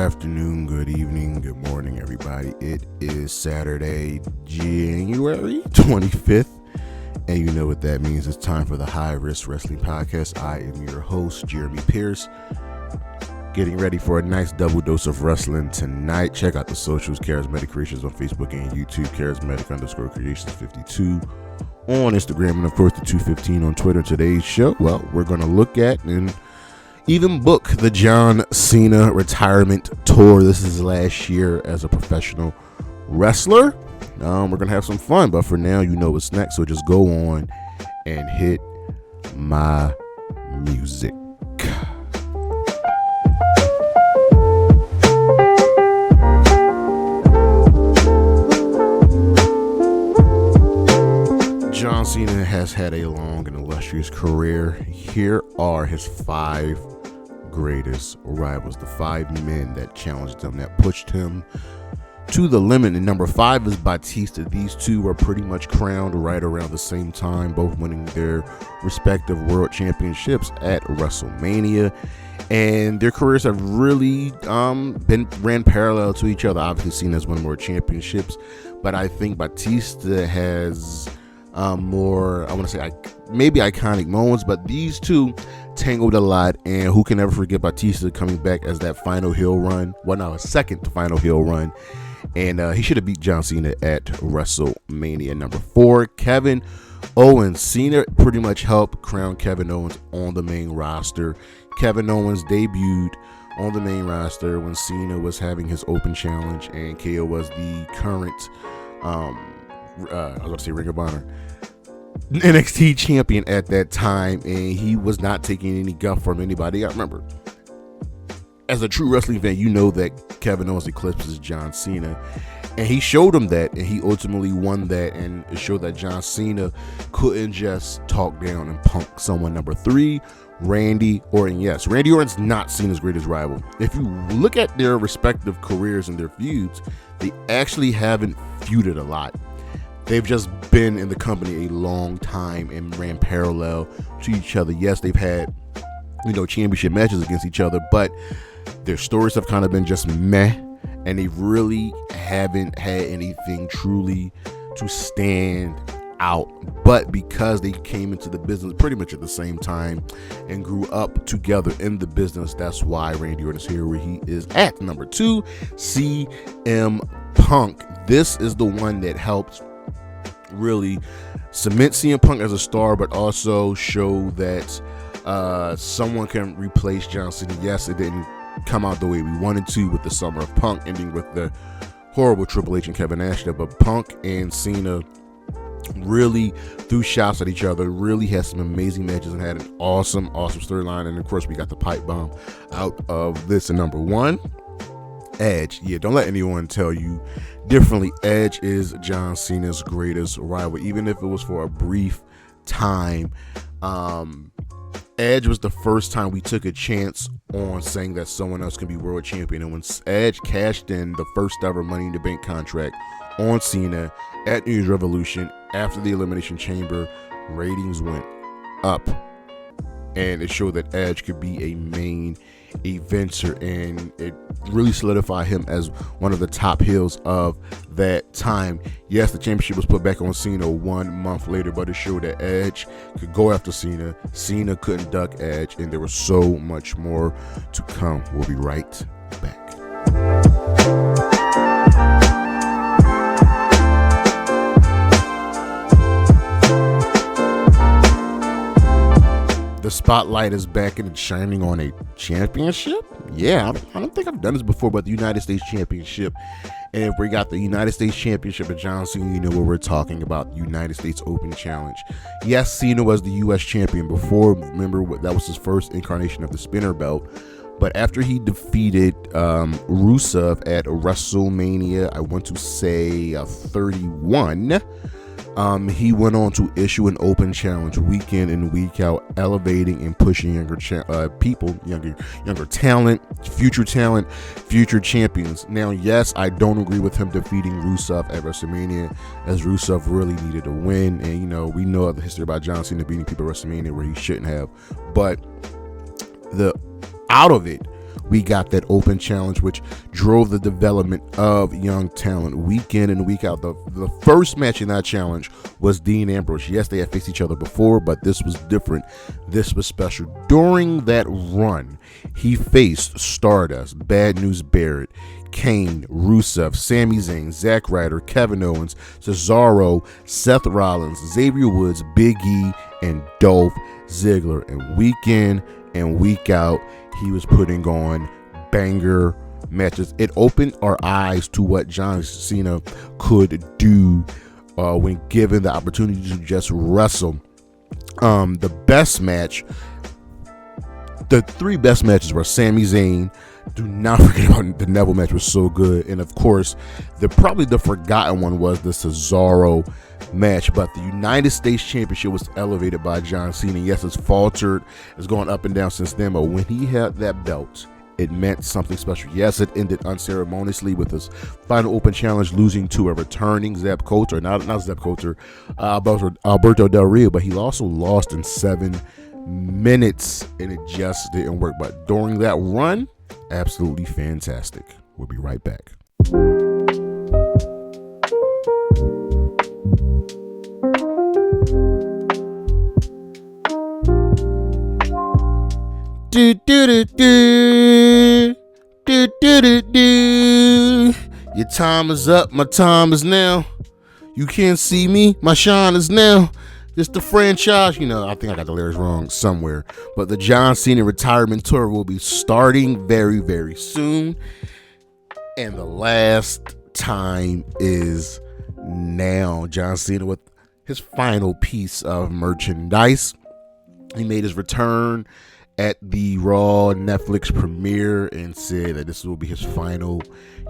afternoon, good evening, good morning, everybody. It is Saturday, January 25th, and you know what that means. It's time for the High Risk Wrestling Podcast. I am your host, Jeremy Pierce, getting ready for a nice double dose of wrestling tonight. Check out the socials, Charismatic Creations on Facebook and YouTube, Charismatic_Creations52 on Instagram, and of course the 215 on Twitter. Today's show, well, we're going to look at and even book the John Cena Retirement Tour. This is his last year as a professional wrestler. We're going to have some fun, but for now, you know what's next, so just go on and hit my music. John Cena has had a long and illustrious career. Here are his 5 greatest rivals, the 5 men that challenged him, that pushed him to the limit. And number 5 is Batista. These two were pretty much crowned right around the same time, both winning their respective world championships at WrestleMania. And their careers have really ran parallel to each other. Obviously, Cena has won more championships, but I think Batista has more, I want to say, maybe iconic moments, but these two tangled a lot. And who can ever forget Batista coming back as that final heel run? Well, now a second final heel run. And he should have beat John Cena at WrestleMania. Number 4, Kevin Owens. Cena pretty much helped crown Kevin Owens on the main roster. Kevin Owens debuted on the main roster when Cena was having his open challenge, and KO was the current, I was about to say Ring of Honor, NXT champion at that time, and he was not taking any guff from anybody. I remember, as a true wrestling fan, you know that Kevin Owens eclipses John Cena, and he showed him that, and he ultimately won that, and it showed that John Cena couldn't just talk down and punk someone. Number 3, Randy Orton. Yes, Randy Orton's not Cena's greatest rival. If you look at their respective careers and their feuds, they actually haven't feuded a lot. They've just been in the company a long time and ran parallel to each other. Yes, they've had, championship matches against each other, but their stories have kind of been just meh, and they really haven't had anything truly to stand out. But because they came into the business pretty much at the same time and grew up together in the business, that's why Randy Orton is here where he is at. Number 2, CM Punk. This is the one that helped really cement CM Punk as a star, but also show that someone can replace John Cena. Yes, it didn't come out the way we wanted to with the Summer of Punk ending with the horrible Triple H and Kevin Nash there, but Punk and Cena really threw shots at each other, really had some amazing matches, and had an awesome storyline. And of course, we got the pipe bomb out of this. And number 1, Edge. Yeah, don't let anyone tell you differently. Edge is John Cena's greatest rival, even if it was for a brief time. Edge was the first time we took a chance on saying that someone else can be world champion. And when Edge cashed in the first ever Money in the Bank contract on Cena at New Year's Revolution after the Elimination Chamber, ratings went up, and it showed that Edge could be a main eventer, and it really solidified him as one of the top heels of that time. Yes, the championship was put back on Cena 1 month later, but it showed that Edge could go after Cena. Cena couldn't duck Edge, and there was so much more to come. We'll be right back. The spotlight is back and it's shining on a championship. Yeah, I don't think I've done this before, but the United States Championship. And if we got the United States Championship at John Cena, you know what we're talking about, United States Open Challenge. Yes, Cena was the U.S. champion before. Remember, that was his first incarnation of the spinner belt. But after he defeated Rusev at WrestleMania, I want to say 31, he went on to issue an open challenge week in and week out, elevating and pushing younger people, younger talent, future champions. Now, yes, I don't agree with him defeating Rusev at WrestleMania, as Rusev really needed to win. And, we know the history about John Cena beating people at WrestleMania where he shouldn't have. But out of it we got that open challenge, which drove the development of young talent week in and week out. The first match in that challenge was Dean Ambrose. Yes, they had faced each other before, but this was different. This was special. During that run, he faced Stardust, Bad News Barrett, Kane, Rusev, Sami Zayn, Zack Ryder, Kevin Owens, Cesaro, Seth Rollins, Xavier Woods, Big E, and Dolph Ziggler. And week in and week out, he was putting on banger matches. It opened our eyes to what John Cena could do when given the opportunity to just wrestle. The three best matches were Sami Zayn. Do not forget about the Neville match, was so good. And of course, probably the forgotten one was the Cesaro match. But the United States Championship was elevated by John Cena. Yes, it's faltered. It's gone up and down since then. But when he had that belt, it meant something special. Yes, it ended unceremoniously with his final open challenge, losing to a returning Zeb Coulter. Not Zeb Coulter, Alberto Del Rio. But he also lost in 7 minutes, and it just didn't work. But during that run, absolutely fantastic. We'll be right back. Do do do do do do do do. Your time is up, my time is now. You can't see me, my shine is now. It's the franchise, I think I got the lyrics wrong somewhere, but the John Cena Retirement Tour will be starting very, very soon. And the last time is now. John Cena with his final piece of merchandise. He made his return at the Raw Netflix premiere and said that this will be his final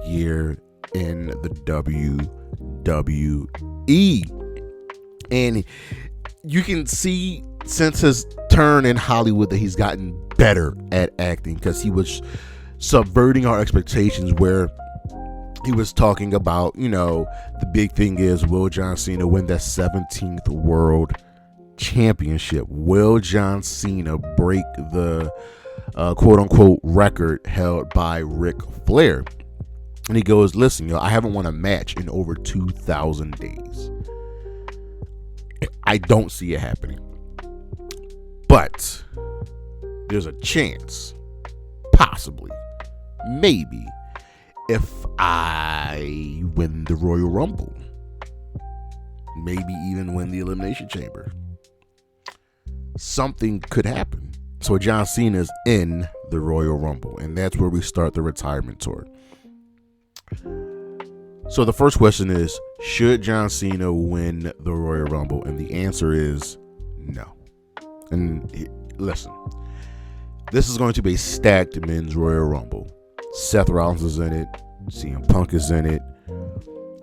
year in the WWE. And you can see since his turn in Hollywood that he's gotten better at acting, because he was subverting our expectations, where he was talking about, the big thing is, will John Cena win that 17th World Championship? Will John Cena break the quote-unquote record held by Ric Flair? And he goes, listen, I haven't won a match in over 2,000 days. I don't see it happening. But there's a chance, possibly, maybe, if I win the Royal Rumble. Maybe even win the Elimination Chamber. Something could happen. So John Cena's in the Royal Rumble, and that's where we start the retirement tour. So the first question is, should John Cena win the Royal Rumble? And the answer is no. And listen, this is going to be a stacked men's Royal Rumble. Seth Rollins is in it. CM Punk is in it.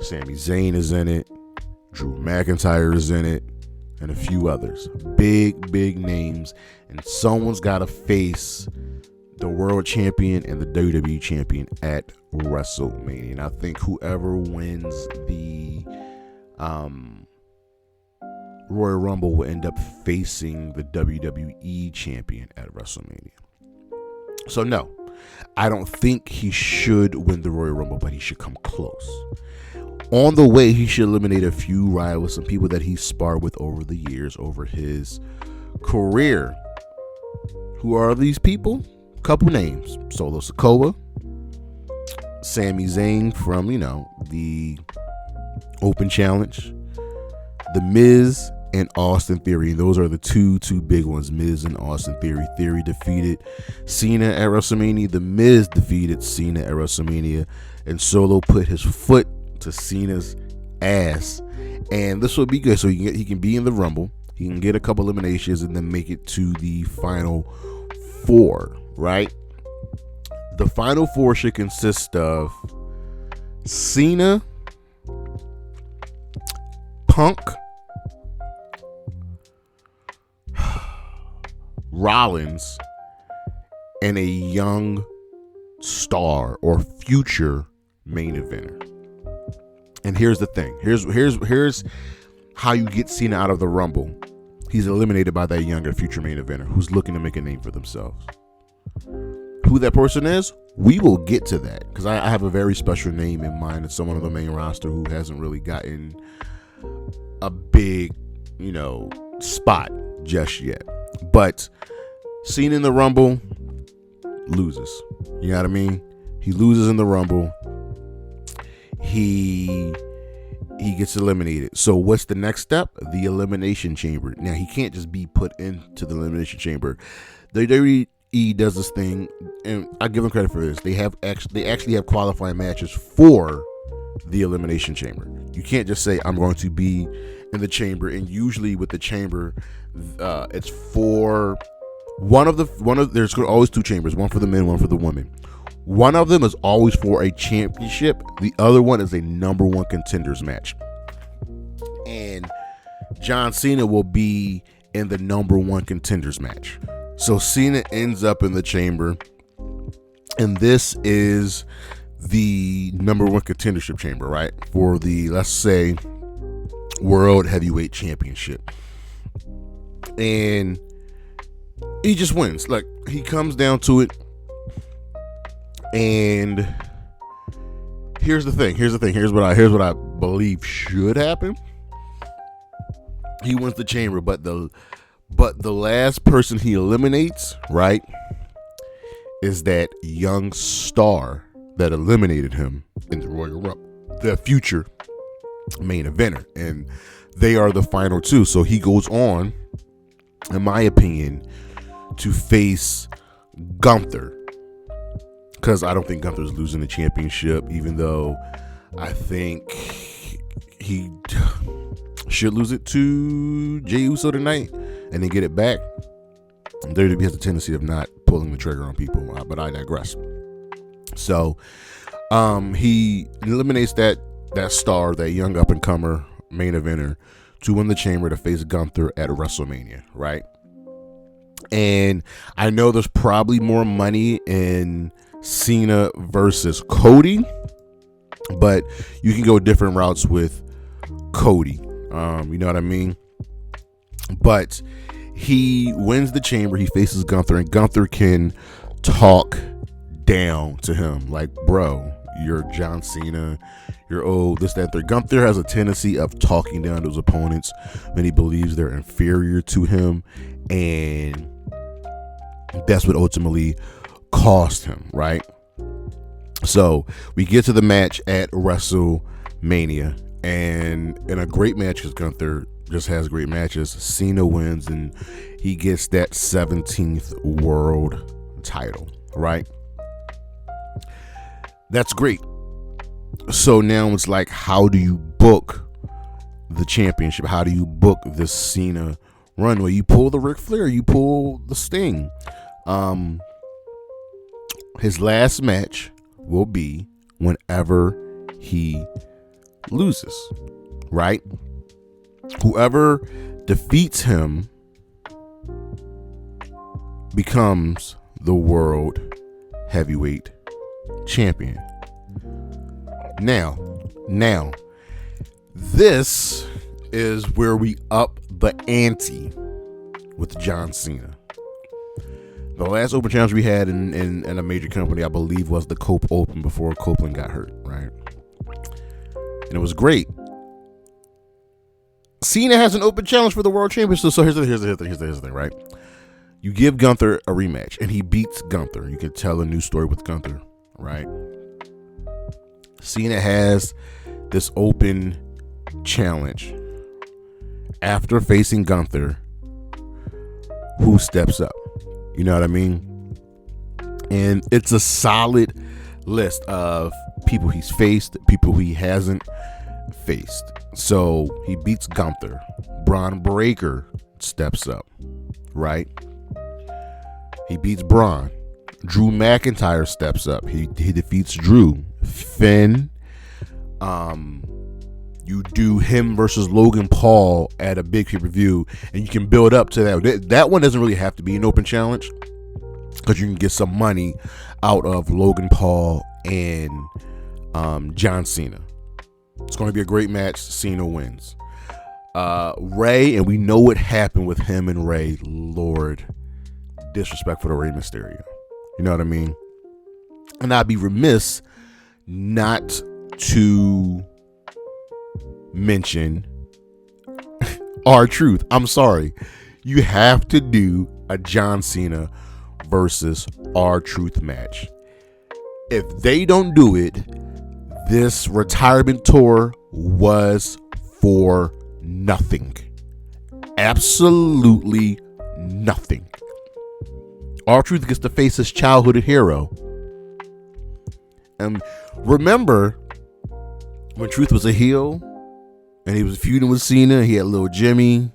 Sami Zayn is in it. Drew McIntyre is in it. And a few others. Big, big names. And someone's got to face the world champion and the WWE champion at WrestleMania. And I think whoever wins the Royal Rumble will end up facing the WWE champion at WrestleMania. So no, I don't think he should win the Royal Rumble, but he should come close. On the way, he should eliminate a few rivals, some people that he sparred with over the years, over his career. Who are these people? Couple names: Solo Sikoa, Sami Zayn from, the Open Challenge, The Miz, and Austin Theory. Those are the two big ones, Miz and Austin Theory. Theory defeated Cena at WrestleMania. The Miz defeated Cena at WrestleMania. And Solo put his foot to Cena's ass. And this will be good. So he can be in the Rumble. He can get a couple eliminations and then make it to the Final Four, right? The Final Four should consist of Cena, Punk, Rollins, and a young star or future main eventer. And here's the thing. Here's how you get Cena out of the Rumble. He's eliminated by that younger future main eventer who's looking to make a name for themselves. who that person is, we will get to that, because I have a very special name in mind. It's someone on the main roster who hasn't really gotten a big, spot just yet. But Cena in the Rumble loses. You know what I mean? He loses in the Rumble. He gets eliminated. So what's the next step? The Elimination Chamber. Now, he can't just be put into the Elimination Chamber. The WWE does this thing, and I give them credit for this. They actually have qualifying matches for the Elimination Chamber. You can't just say, I'm going to be in the chamber. And usually with the chamber, it's for there's always two chambers, one for the men, one for the women. One of them is always for a championship. The other one is a number one contenders match. And John Cena will be in the number one contenders match. So Cena ends up in the chamber, and this is the number one contendership chamber, right? For the, let's say, World Heavyweight Championship. And he just wins. Like, he comes down to it. And here's the thing. Here's what I believe should happen. He wins the chamber, but the last person he eliminates, right, is that young star that eliminated him in the Royal Rumble, the future main eventer, and they are the final two. So he goes on, in my opinion, to face Gunther. Because I don't think Gunther's losing the championship, even though I think he should lose it to Jey Uso tonight and then get it back. WWE has a tendency of not pulling the trigger on people, but I digress. So he eliminates that star, that young up-and-comer main eventer, to win the chamber to face Gunther at WrestleMania, right? And I know there's probably more money in Cena versus Cody, but you can go different routes with Cody. You know what I mean? But he wins the chamber. He faces Gunther, and Gunther can talk down to him like, bro, you're John Cena, you're old, this, that, third. Gunther has a tendency of talking down to his opponents when he believes they're inferior to him, and that's what ultimately cost him, right? So we get to the match at WrestleMania, and in a great match, because Gunther just has great matches, Cena wins, and he gets that 17th world title, right? That's great. So now it's like, how do you book the championship? How do you book this Cena run? Well, you pull the Ric Flair, you pull the Sting. His last match will be whenever he loses, right? Whoever defeats him becomes the world heavyweight champion. Now, this is where we up the ante with John Cena. The last open challenge we had in a major company, I believe, was the Cope Open before Copeland got hurt, right? And it was great. Cena has an open challenge for the world championship. So here's the thing, right? You give Gunther a rematch, and he beats Gunther. You can tell a new story with Gunther, right? Cena has this open challenge. After facing Gunther, who steps up? You know what I mean? And it's a solid list of people he's faced, people he hasn't faced. So he beats Gunther. Braun Breaker steps up, right? He beats Braun. Drew McIntyre steps up. He defeats Drew. Finn. You do him versus Logan Paul at a big pay-per-view, and you can build up to that. That one doesn't really have to be an open challenge, because you can get some money out of Logan Paul and John Cena. It's going to be a great match. Cena wins. Rey, and we know what happened with him and Rey. Lord, disrespectful to Rey Mysterio. You know what I mean? And I'd be remiss not to mention R-Truth. I'm sorry. You have to do a John Cena versus R-Truth match. If they don't do it, this retirement tour was for nothing. Absolutely nothing. R-Truth gets to face his childhood hero. And remember when Truth was a heel and he was feuding with Cena, he had little Jimmy,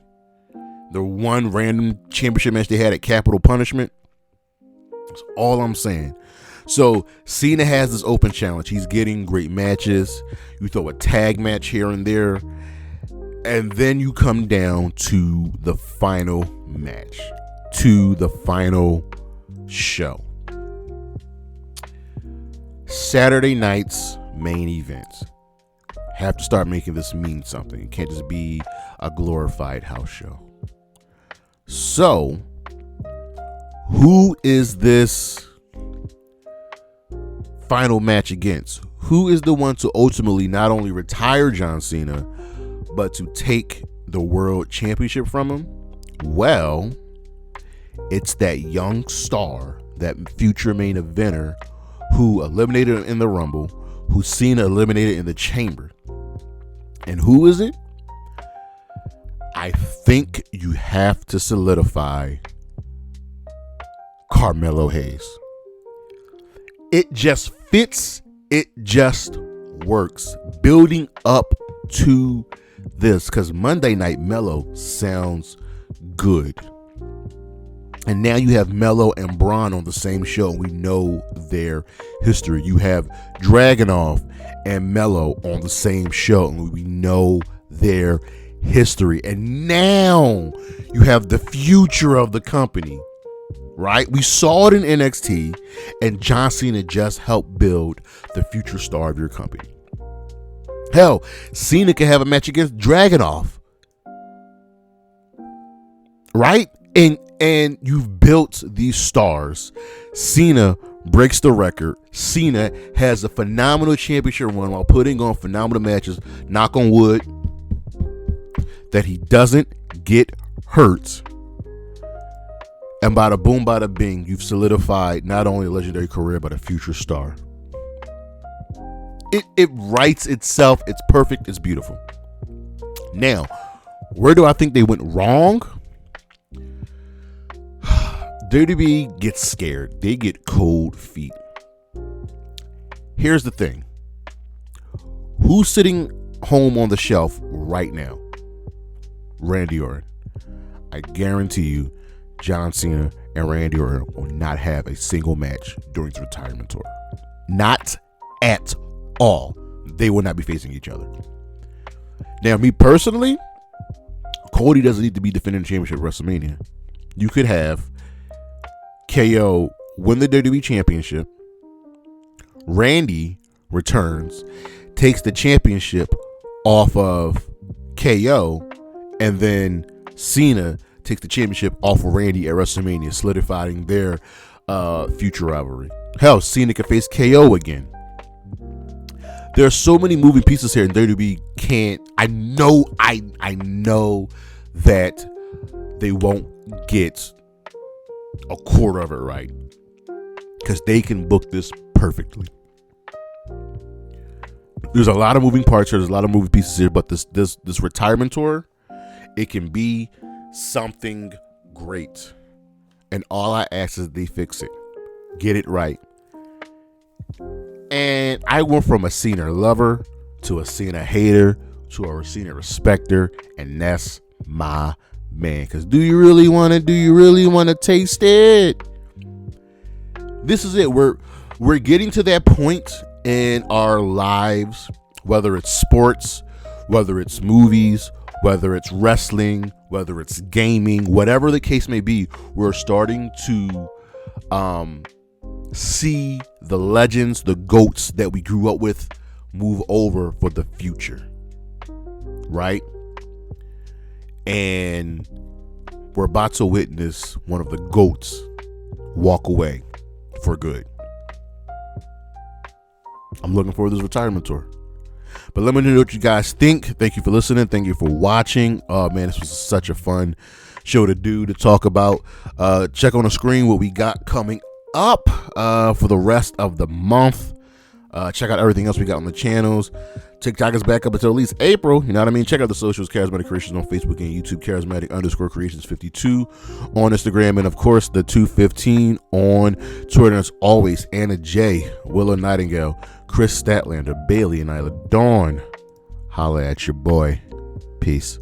the one random championship match they had at Capital Punishment. That's all I'm saying. So Cena has this open challenge. He's getting great matches. You throw a tag match here and there. And then you come down to the final match, to the final show. Saturday night's main events. Have to start making this mean something. It can't just be a glorified house show. So, who is this final match against? Who is the one to ultimately not only retire John Cena, but to take the world championship from him? Well, it's that young star, that future main eventer who eliminated him in the Rumble, who Cena eliminated in the Chamber. And who is it? I think you have to solidify Carmelo Hayes. It just fits. It just works. Building up to this, because Monday Night Melo sounds good. And now you have Melo and Braun on the same show. We know their history. You have Dragunov and Melo on the same show, and we know their history. And now you have the future of the company, right? We saw it in NXT, and John Cena just helped build the future star of your company. Hell, Cena can have a match against Dragunov, right? And you've built these stars. Cena breaks the record. Cena has a phenomenal championship run while putting on phenomenal matches. Knock on wood that he doesn't get hurt. And bada boom, bada bing, you've solidified not only a legendary career, but a future star. It writes itself. It's perfect. It's beautiful. Now, where do I think they went wrong? WWE gets scared. They get cold feet. Here's the thing. Who's sitting home on the shelf right now? Randy Orton. I guarantee you, John Cena and Randy Orton will not have a single match during the retirement tour. Not at all. They will not be facing each other. Now, me personally, Cody doesn't need to be defending the championship at WrestleMania. You could have KO win the WWE championship. Randy returns, takes the championship off of KO, and then Cena takes the championship off of Randy at WrestleMania, solidifying their future rivalry. Hell, Cena can face KO again. There are so many moving pieces here, and WWE can't. I know that they won't get a quarter of it right, because they can book this perfectly. There's a lot of moving parts here. There's a lot of moving pieces here, but this retirement tour, it can be something great. And all I ask is they fix it, get it right. And I went from a Cena lover to a Cena hater to a Cena respecter, and that's my man. Because do you really want to taste it? This is it. We're getting to that point in our lives, whether it's sports, whether it's movies, whether it's wrestling, whether it's gaming, whatever the case may be, we're starting to see the legends, the GOATs that we grew up with move over for the future, right? And we're about to witness one of the GOATs walk away for good. I'm looking forward to this retirement tour. But let me know what you guys think. Thank you for listening. Thank you for watching. Oh, man, this was such a fun show to do, to talk about. Check on the screen what we got coming up for the rest of the month. Check out everything else we got on the channels. TikTok is back up until at least April. You know what I mean? Check out the socials, Charismatic Creations on Facebook and YouTube, Charismatic_Creations52 on Instagram, and of course the 215 on Twitter. As always, Anna J, Willow Nightingale, Chris Statlander, Bailey, and Isla Dawn. Holla at your boy. Peace.